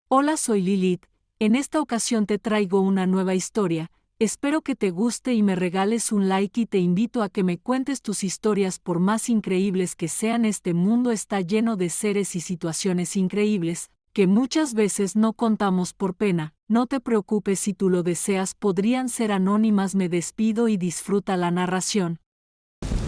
Hola, soy Lilith. En esta ocasión te traigo una nueva historia. Espero que te guste y me regales un like y te invito a que me cuentes tus historias por más increíbles que sean. Este mundo está lleno de seres y situaciones increíbles, que muchas veces no contamos por pena. No te preocupes si tú lo deseas, podrían ser anónimas. Me despido y disfruta la narración.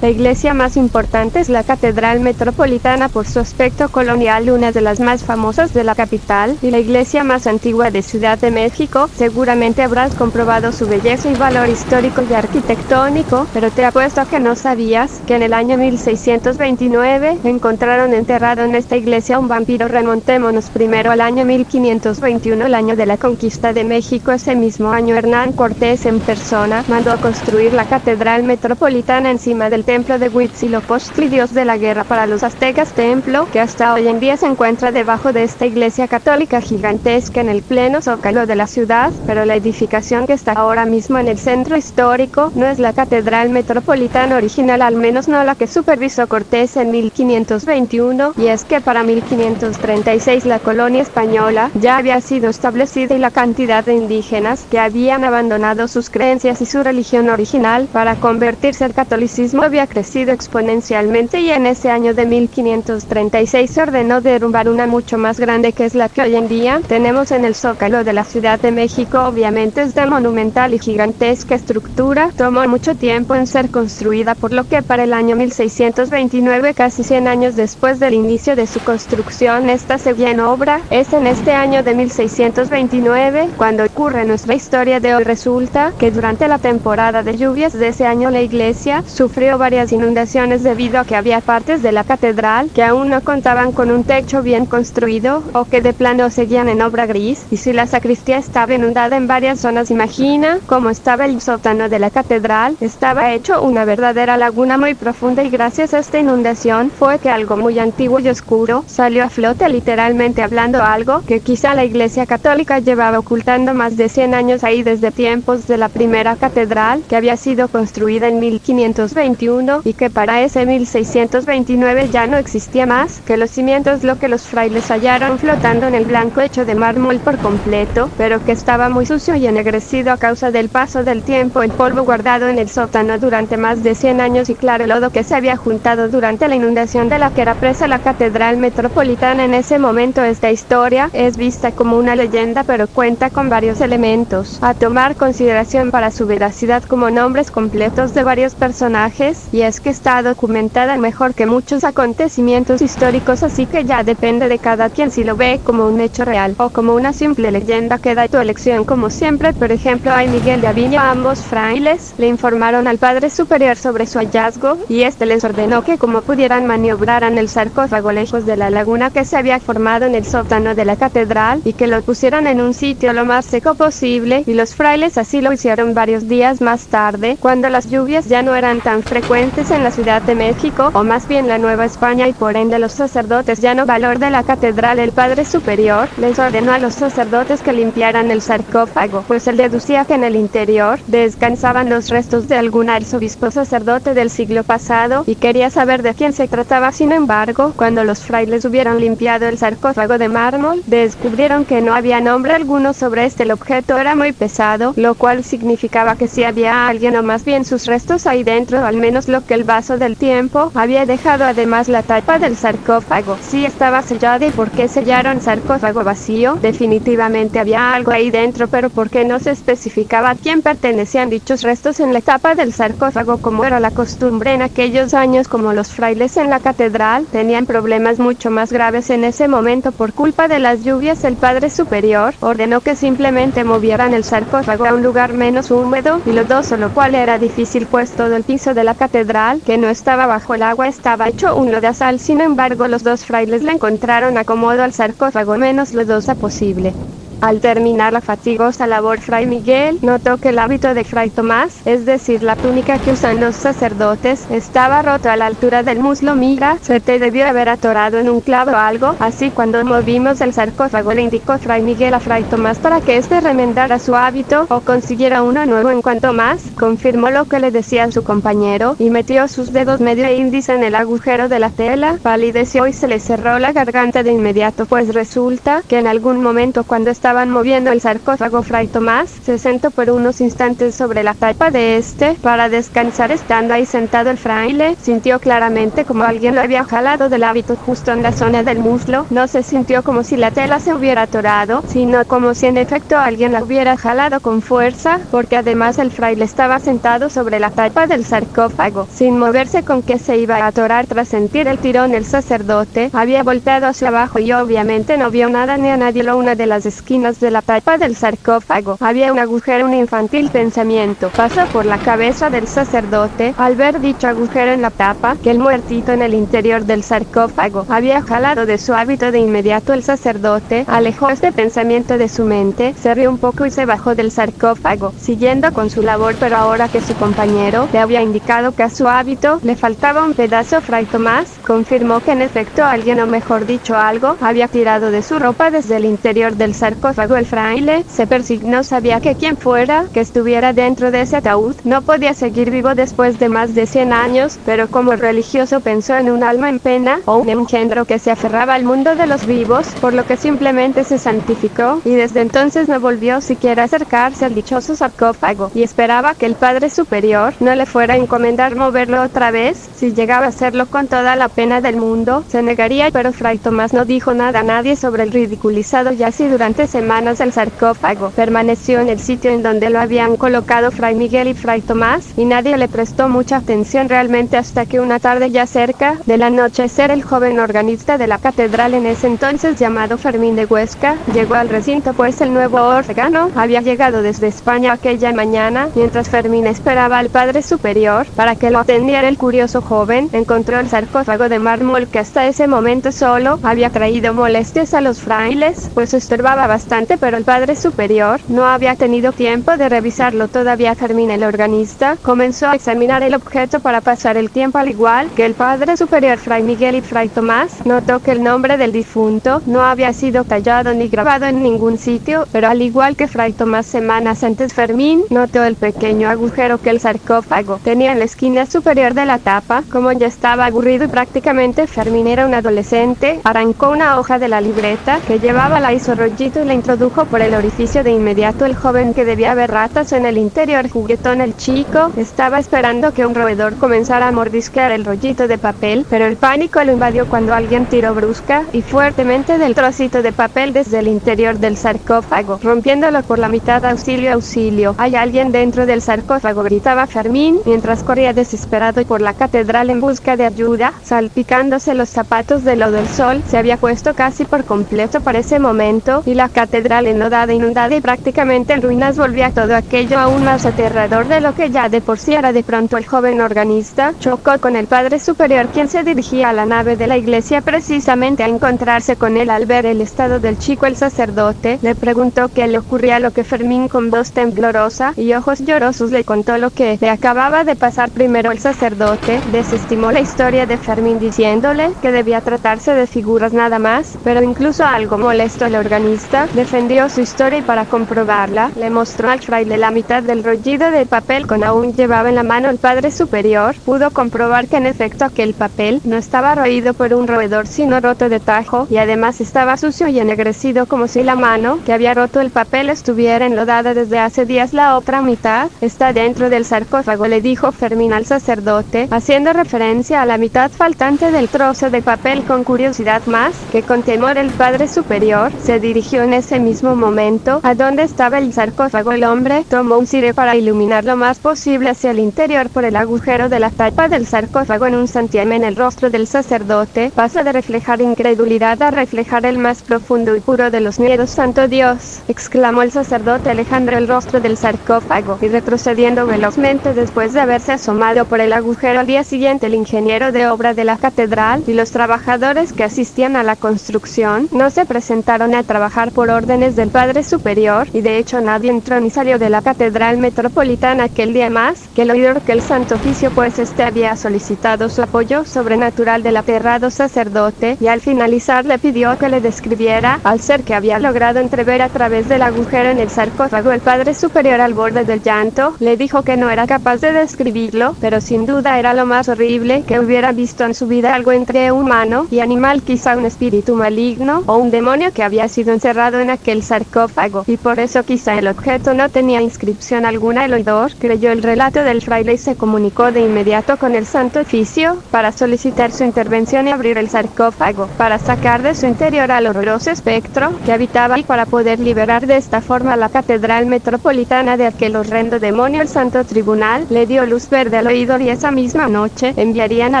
La iglesia más importante es la Catedral Metropolitana por su aspecto colonial, una de las más famosas de la capital, y la iglesia más antigua de Ciudad de México. Seguramente habrás comprobado su belleza y valor histórico y arquitectónico, pero te apuesto a que no sabías que en el año 1629 encontraron enterrado en esta iglesia un vampiro. Remontémonos primero al año 1521, el año de la conquista de México. Ese mismo año Hernán Cortés en persona mandó a construir la Catedral Metropolitana encima del templo de Huitzilopochtli, dios de la guerra para los aztecas, templo que hasta hoy en día se encuentra debajo de esta iglesia católica gigantesca en el pleno zócalo de la ciudad. Pero la edificación que está ahora mismo en el centro histórico no es la Catedral Metropolitana original, al menos no la que supervisó Cortés en 1521, y es que para 1536 la colonia española ya había sido establecida y la cantidad de indígenas que habían abandonado sus creencias y su religión original para convertirse al catolicismo había crecido exponencialmente, y en ese año de 1536 se ordenó derrumbar una mucho más grande, que es la que hoy en día tenemos en el zócalo de la Ciudad de México. Obviamente esta monumental y gigantesca estructura tomó mucho tiempo en ser construida, por lo que para el año 1629, casi 100 años después del inicio de su construcción, esta seguía en obra. Es en este año de 1629 cuando ocurre nuestra historia de hoy. Resulta que durante la temporada de lluvias de ese año la iglesia sufrió varias inundaciones debido a que había partes de la catedral que aún no contaban con un techo bien construido, o que de plano seguían en obra gris, y si la sacristía estaba inundada en varias zonas, imagina cómo estaba el sótano de la catedral. Estaba hecho una verdadera laguna muy profunda, y gracias a esta inundación fue que algo muy antiguo y oscuro salió a flote, literalmente hablando, algo que quizá la iglesia católica llevaba ocultando más de 100 años ahí, desde tiempos de la primera catedral, que había sido construida en 1521 y que para ese 1629 ya no existía más que los cimientos, lo que los frailes hallaron flotando en el blanco hecho de mármol por completo, pero que estaba muy sucio y ennegrecido a causa del paso del tiempo, el polvo guardado en el sótano durante más de 100 años y claro, el lodo que se había juntado durante la inundación de la que era presa la Catedral Metropolitana. En ese momento esta historia es vista como una leyenda, pero cuenta con varios elementos a tomar consideración para su veracidad, como nombres completos de varios personajes, y es que está documentada mejor que muchos acontecimientos históricos, así que ya depende de cada quien si lo ve como un hecho real o como una simple leyenda. Queda a tu elección, como siempre. Por ejemplo, a Miguel de Aviña, ambos frailes le informaron al Padre Superior sobre su hallazgo, y este les ordenó que como pudieran maniobraran el sarcófago lejos de la laguna que se había formado en el sótano de la catedral, y que lo pusieran en un sitio lo más seco posible, y los frailes así lo hicieron. Varios días más tarde, cuando las lluvias ya no eran tan frecuentes en la Ciudad de México, o más bien la Nueva España, y por ende los sacerdotes ya no valor de la catedral, el Padre Superior les ordenó a los sacerdotes que limpiaran el sarcófago, pues él deducía que en el interior descansaban los restos de algún arzobispo sacerdote del siglo pasado, y quería saber de quién se trataba. Sin embargo, cuando los frailes hubieron limpiado el sarcófago de mármol, descubrieron que no había nombre alguno sobre este. El objeto era muy pesado, lo cual significaba que si había alguien, o más bien sus restos ahí dentro, al menos lo que el vaso del tiempo había dejado. Además, la tapa del sarcófago sí estaba sellada. ¿Y por qué sellaron sarcófago vacío? Definitivamente había algo ahí dentro, pero ¿por qué no se especificaba a quién pertenecían dichos restos en la tapa del sarcófago, como era la costumbre en aquellos años? Como los frailes en la catedral tenían problemas mucho más graves en ese momento por culpa de las lluvias, el Padre Superior ordenó que simplemente movieran el sarcófago a un lugar menos húmedo y lodoso, lo cual era difícil, pues todo el piso de la catedral, que no estaba bajo el agua, estaba hecho un lodazal. Sin embargo, los dos frailes le encontraron acomodo al sarcófago menos lodosa posible. Al terminar la fatigosa labor, Fray Miguel notó que el hábito de Fray Tomás, es decir, la túnica que usan los sacerdotes, estaba roto a la altura del muslo. Mira, se te debió haber atorado en un clavo o algo. Así, cuando movimos el sarcófago, le indicó Fray Miguel a Fray Tomás para que éste remendara su hábito o consiguiera uno nuevo. En cuanto más, confirmó lo que le decía su compañero y metió sus dedos medio e índice en el agujero de la tela. Palideció y se le cerró la garganta de inmediato, pues resulta que en algún momento, cuando estaban moviendo el sarcófago, Fray Tomás se sentó por unos instantes sobre la tapa de este para descansar. Estando ahí sentado, el fraile sintió claramente como alguien lo había jalado del hábito justo en la zona del muslo. No se sintió como si la tela se hubiera atorado, sino como si en efecto alguien la hubiera jalado con fuerza, porque además el fraile estaba sentado sobre la tapa del sarcófago, sin moverse. ¿Con que se iba a atorar? Tras sentir el tirón, el sacerdote había volteado hacia abajo y obviamente no vio nada ni a nadie. Una de las esquinas de la tapa del sarcófago había un agujero. Un infantil pensamiento pasó por la cabeza del sacerdote al ver dicho agujero en la tapa, que el muertito en el interior del sarcófago había jalado de su hábito. De inmediato el sacerdote alejó este pensamiento de su mente, se rió un poco y se bajó del sarcófago, siguiendo con su labor. Pero ahora que su compañero le había indicado que a su hábito le faltaba un pedazo, Fray Tomás confirmó que en efecto alguien, o mejor dicho algo, había tirado de su ropa desde el interior del sarcófago. El fraile se persignó. Sabía que quien fuera que estuviera dentro de ese ataúd no podía seguir vivo después de más de 100 años, pero como religioso pensó en un alma en pena o un engendro que se aferraba al mundo de los vivos, por lo que simplemente se santificó y desde entonces no volvió siquiera a acercarse al dichoso sarcófago, y esperaba que el Padre Superior no le fuera a encomendar moverlo otra vez. Si llegaba a hacerlo con toda la pena del mundo, se negaría. Pero Fray Tomás no dijo nada a nadie sobre el ridiculizado yací durante semanas. El sarcófago permaneció en el sitio en donde lo habían colocado Fray Miguel y Fray Tomás, y nadie le prestó mucha atención realmente hasta que una tarde, ya cerca del anochecer, el joven organista de la catedral, en ese entonces llamado Fermín de Huesca, llegó al recinto, pues el nuevo órgano había llegado desde España aquella mañana. Mientras Fermín esperaba al Padre Superior para que lo atendiera, el curioso joven encontró el sarcófago de mármol, que hasta ese momento solo había traído molestias a los frailes, pues estorbaba bastante, pero el Padre Superior no había tenido tiempo de revisarlo todavía. Fermín, el organista, comenzó a examinar el objeto para pasar el tiempo. Al igual que el Padre Superior, Fray Miguel y Fray Tomás notó que el nombre del difunto no había sido tallado ni grabado en ningún sitio, pero al igual que Fray Tomás semanas antes, Fermín notó el pequeño agujero que el sarcófago tenía en la esquina superior de la tapa. Como ya estaba aburrido y prácticamente Fermín era un adolescente, arrancó una hoja de la libreta que llevaba, la hizo rollito y la introdujo por el orificio. De inmediato el joven, que debía haber ratas en el interior, juguetón el chico, estaba esperando que un roedor comenzara a mordisquear el rollito de papel, pero el pánico lo invadió cuando alguien tiró brusca y fuertemente del trocito de papel desde el interior del sarcófago, rompiéndolo por la mitad. Auxilio, auxilio, hay alguien dentro del sarcófago, gritaba Fermín mientras corría desesperado por la catedral en busca de ayuda, salpicándose los zapatos de lodo. El sol se había puesto casi por completo para ese momento y la catedral, enlodada, inundada y prácticamente en ruinas, volvía todo aquello aún más aterrador de lo que ya de por sí era. De pronto el joven organista chocó con el Padre Superior, quien se dirigía a la nave de la iglesia precisamente a encontrarse con él. Al ver el estado del chico, el sacerdote le preguntó qué le ocurría, lo que Fermín, con voz temblorosa y ojos llorosos, le contó lo que le acababa de pasar. Primero el sacerdote desestimó la historia de Fermín diciéndole que debía tratarse de figuras nada más, pero incluso algo molesto, el organista defendió su historia y para comprobarla le mostró al fraile la mitad del rollito de papel con aún llevaba en la mano. El Padre Superior pudo comprobar que en efecto aquel papel no estaba roído por un roedor, sino roto de tajo, y además estaba sucio y ennegrecido, como si la mano que había roto el papel estuviera enlodada desde hace días. La otra mitad está dentro del sarcófago, le dijo Fermín al sacerdote, haciendo referencia a la mitad faltante del trozo de papel. Con curiosidad más que con temor, el Padre Superior se dirigió en ese mismo momento a donde estaba el sarcófago. El hombre tomó un cirio para iluminar lo más posible hacia el interior por el agujero de la tapa del sarcófago. En un santiamén el rostro del sacerdote pasó de reflejar incredulidad a reflejar el más profundo y puro de los miedos. ¡Santo Dios!, exclamó el sacerdote, alejando el rostro del sarcófago y retrocediendo velozmente después de haberse asomado por el agujero. Al día siguiente el ingeniero de obra de la catedral y los trabajadores que asistían a la construcción no se presentaron a trabajar por por órdenes del Padre Superior, y de hecho nadie entró ni salió de la Catedral Metropolitana aquel día más que el oidor que el Santo Oficio, pues este había solicitado su apoyo sobrenatural del aterrado sacerdote, y al finalizar le pidió que le describiera al ser que había logrado entrever a través del agujero en el sarcófago. El Padre Superior, al borde del llanto, le dijo que no era capaz de describirlo, pero sin duda era lo más horrible que hubiera visto en su vida, algo entre humano y animal, quizá un espíritu maligno o un demonio que había sido encerrado en aquel sarcófago, y por eso quizá el objeto no tenía inscripción alguna. El oidor creyó el relato del fraile y se comunicó de inmediato con el Santo Oficio para solicitar su intervención y abrir el sarcófago, para sacar de su interior al horroroso espectro que habitaba y para poder liberar de esta forma a la Catedral Metropolitana de aquel horrendo demonio. El Santo Tribunal le dio luz verde al oidor, y esa misma noche enviarían a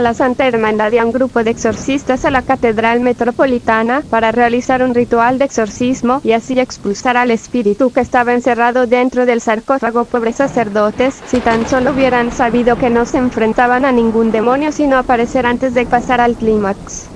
la Santa Hermandad y a un grupo de exorcistas a la Catedral Metropolitana para realizar un ritual de exorcismo y así expulsar al espíritu que estaba encerrado dentro del sarcófago. Pobres sacerdotes, si tan solo hubieran sabido que no se enfrentaban a ningún demonio sino aparecer antes de pasar al clímax.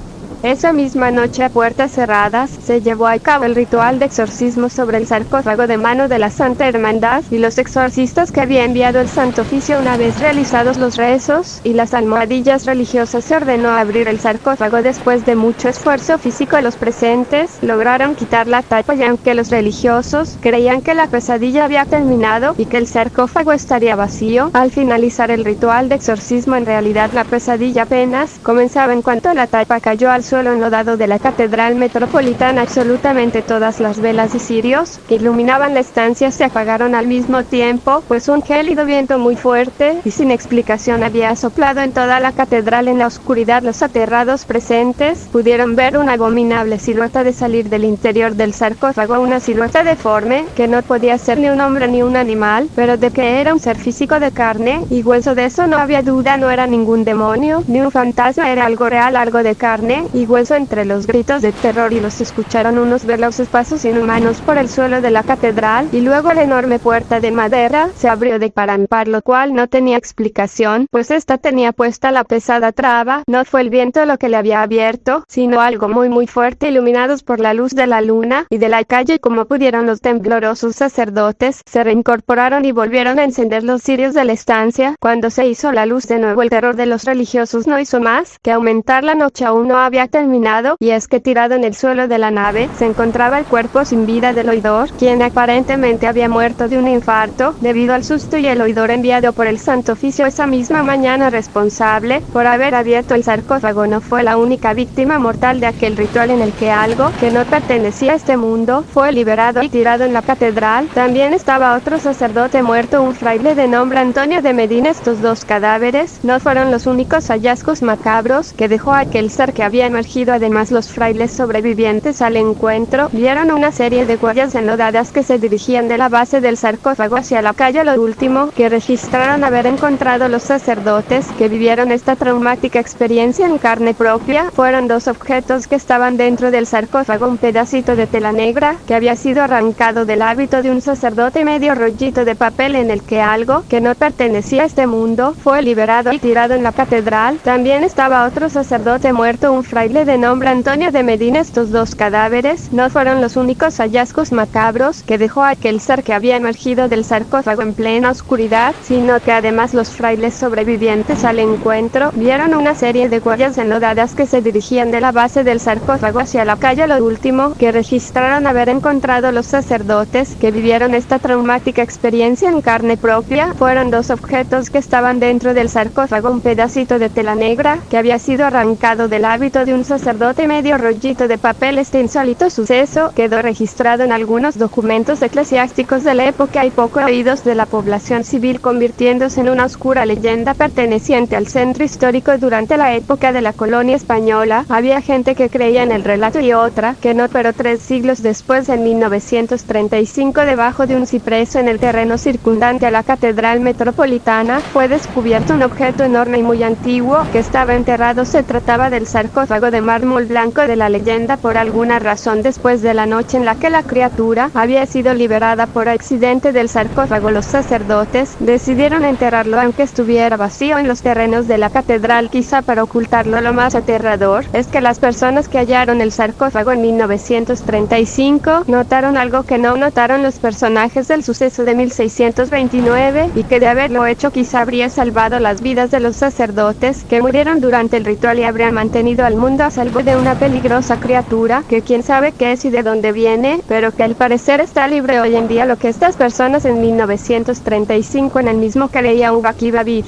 Esa misma noche, a puertas cerradas, se llevó a cabo el ritual de exorcismo sobre el sarcófago de mano de la Santa Hermandad y los exorcistas que había enviado el Santo Oficio. Una vez realizados los rezos y las almohadillas religiosas, se ordenó abrir el sarcófago. Después de mucho esfuerzo físico, los presentes lograron quitar la tapa, y aunque los religiosos creían que la pesadilla había terminado y que el sarcófago estaría vacío, al finalizar el ritual de exorcismo, en realidad la pesadilla apenas comenzaba en cuanto la tapa cayó al suelo enlodado de la Catedral Metropolitana. Absolutamente todas las velas y cirios que iluminaban la estancia se apagaron al mismo tiempo, pues un gélido viento muy fuerte y sin explicación había soplado en toda la catedral. En la oscuridad, los aterrados presentes pudieron ver una abominable silueta de salir del interior del sarcófago, una silueta deforme que no podía ser ni un hombre ni un animal, pero de que era un ser físico de carne y hueso, de eso no había duda. No era ningún demonio ni un fantasma, era algo real, algo de carne y hueso. Entre los gritos de terror y los escucharon unos veloces pasos inhumanos por el suelo de la catedral, y luego la enorme puerta de madera se abrió de par en par, lo cual no tenía explicación, pues esta tenía puesta la pesada traba. No fue el viento lo que le había abierto, sino algo muy fuerte. Iluminados por la luz de la luna y de la calle como pudieron, los temblorosos sacerdotes se reincorporaron y volvieron a encender los cirios de la estancia. Cuando se hizo la luz de nuevo, el terror de los religiosos no hizo más que aumentar. La noche aún no había terminado, y es que tirado en el suelo de la nave se encontraba el cuerpo sin vida del oidor, quien aparentemente había muerto de un infarto debido al susto, y el oidor enviado por el Santo Oficio esa misma mañana, responsable por haber abierto el sarcófago, no fue la única víctima mortal de aquel ritual en el que algo que no pertenecía a este mundo fue liberado y tirado en la catedral. También estaba otro sacerdote muerto, un fraile de nombre Antonio de Medina. Estos dos cadáveres no fueron los únicos hallazgos macabros que dejó aquel ser que había emergido. Además, los frailes sobrevivientes al encuentro vieron una serie de huellas enlodadas que se dirigían de la base del sarcófago hacia la calle. Lo último que registraron haber encontrado los sacerdotes que vivieron esta traumática experiencia en carne propia fueron dos objetos que estaban dentro del sarcófago: un pedacito de tela negra que había sido arrancado del hábito de un sacerdote y medio rollito de papel en el que algo que no pertenecía a este mundo fue liberado y tirado en la catedral. También estaba otro sacerdote muerto, un fraile de nombre Antonio de Medina. Estos dos cadáveres no fueron los únicos hallazgos macabros que dejó aquel ser que había emergido del sarcófago en plena oscuridad, sino que además los frailes sobrevivientes al encuentro vieron una serie de huellas enlodadas que se dirigían de la base del sarcófago hacia la calle. Lo último que registraron haber encontrado los sacerdotes que vivieron esta traumática experiencia en carne propia fueron dos objetos que estaban dentro del sarcófago: un pedacito de tela negra que había sido arrancado del hábito de un sacerdote y medio rollito de papel. Este insólito suceso quedó registrado en algunos documentos eclesiásticos de la época y poco oídos de la población civil, convirtiéndose en una oscura leyenda perteneciente al centro histórico. Durante la época de la colonia española había gente que creía en el relato y otra que no, pero 3 siglos después, en 1935, debajo de un cipreso en el terreno circundante a la Catedral Metropolitana, fue descubierto un objeto enorme y muy antiguo que estaba enterrado. Se trataba del sarcófago sarcófago de mármol blanco de la leyenda. Por alguna razón, después de la noche en la que la criatura había sido liberada por accidente del sarcófago, los sacerdotes decidieron enterrarlo aunque estuviera vacío en los terrenos de la catedral, quizá para ocultarlo. Lo más aterrador es que las personas que hallaron el sarcófago en 1935 notaron algo que no notaron los personajes del suceso de 1629, y que de haberlo hecho quizá habría salvado las vidas de los sacerdotes que murieron durante el ritual y habrían mantenido al mundo a salvo de una peligrosa criatura que quién sabe qué es y de dónde viene, pero que al parecer está libre hoy en día. Lo que estas personas en 1935 en el mismo creía un Baqi David.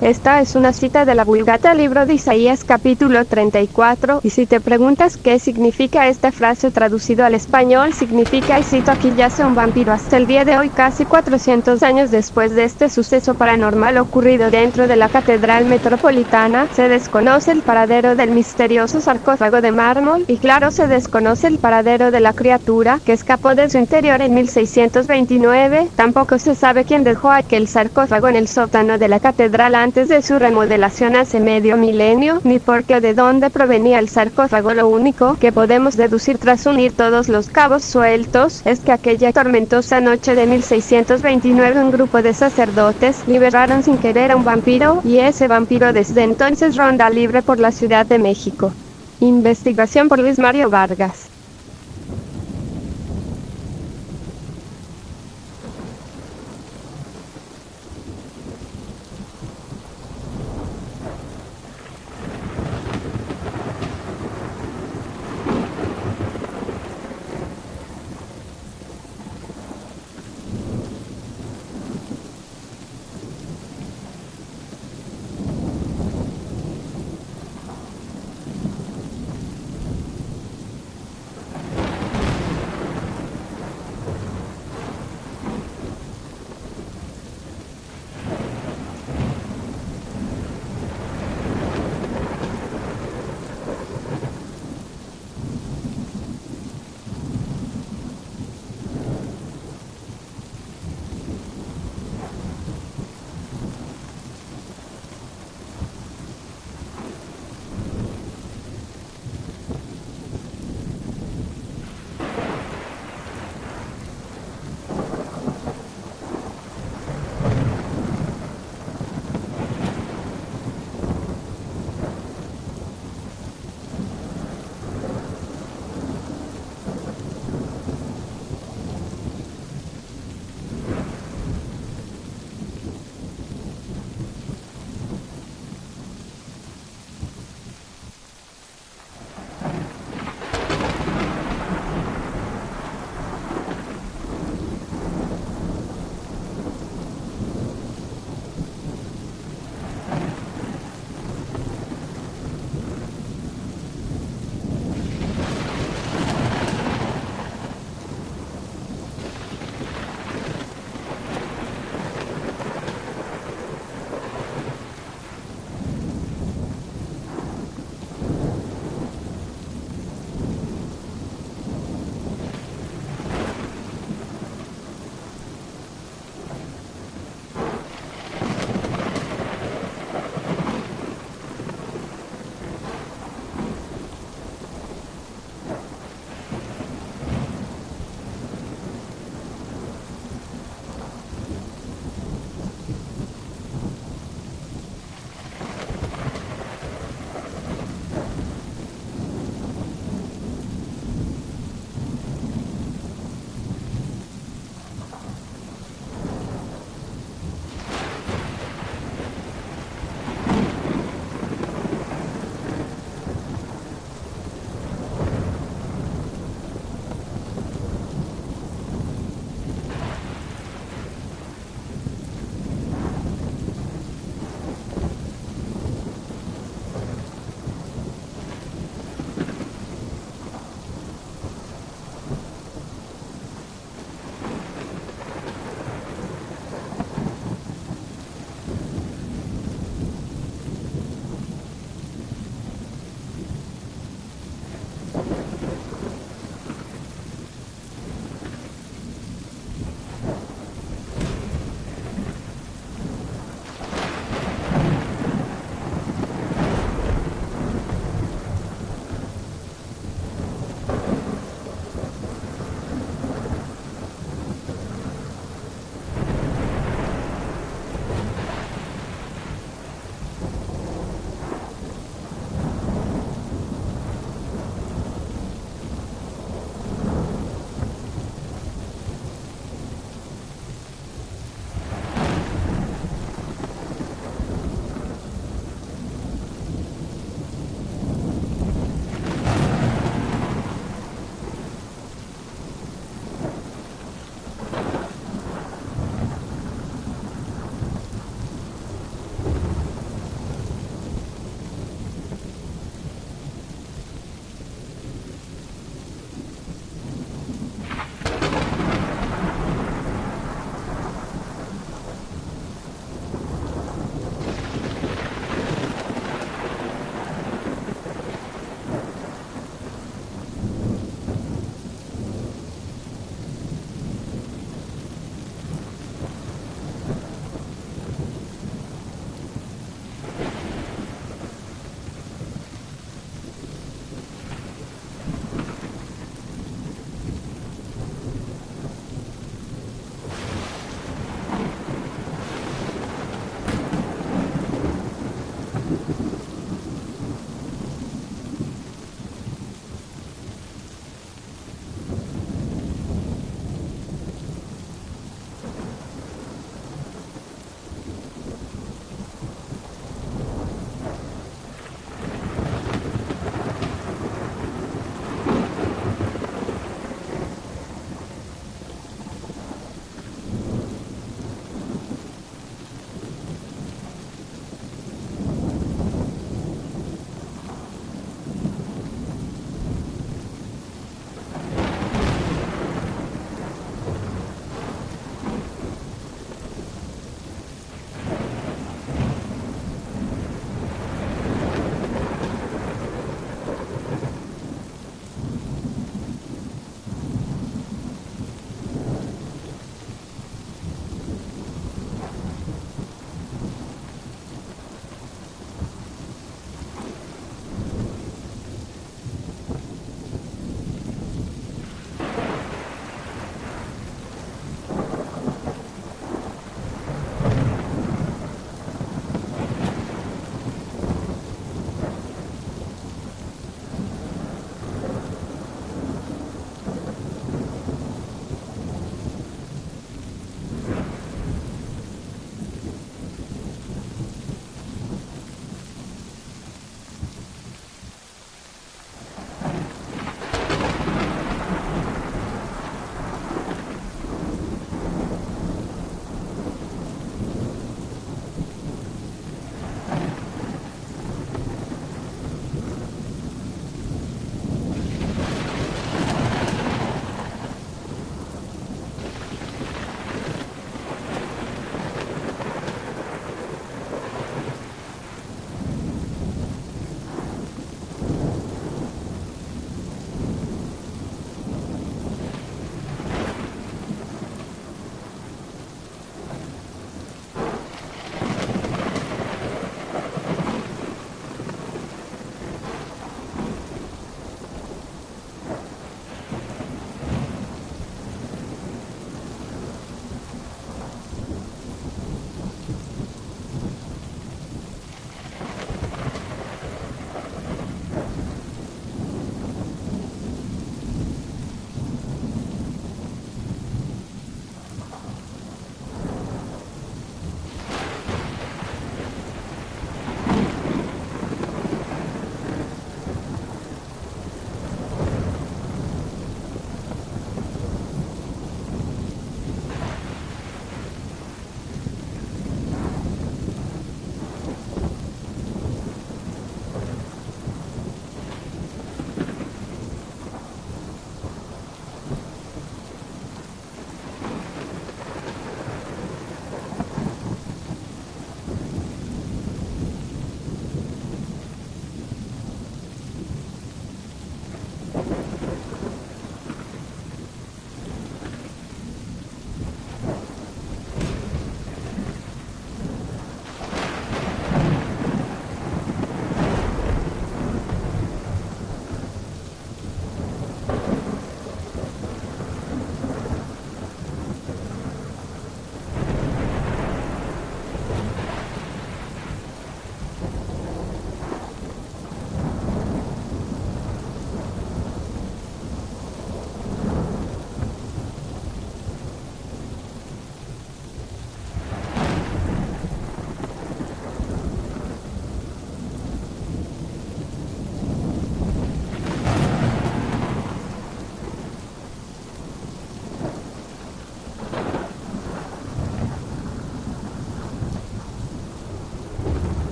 Esta es una cita de la Vulgata, libro de Isaías, capítulo 34, y si te preguntas qué significa esta frase traducido al español, significa, y cito, aquí yace un vampiro. Hasta el día de hoy, casi 400 años después de este suceso paranormal ocurrido dentro de la Catedral Metropolitana, se desconoce el paradero del misterioso sarcófago de mármol, y claro, se desconoce el paradero de la criatura que escapó de su interior en 1629. Tampoco se sabe quién dejó aquel sarcófago en el sótano de la catedral antes de su remodelación hace medio milenio, ni por qué o de dónde provenía el sarcófago. Lo único que podemos deducir tras unir todos los cabos sueltos es que aquella tormentosa noche de 1629 un grupo de sacerdotes liberaron sin querer a un vampiro, y ese vampiro desde entonces ronda libre por la Ciudad de México. Investigación por Luis Mario Vargas.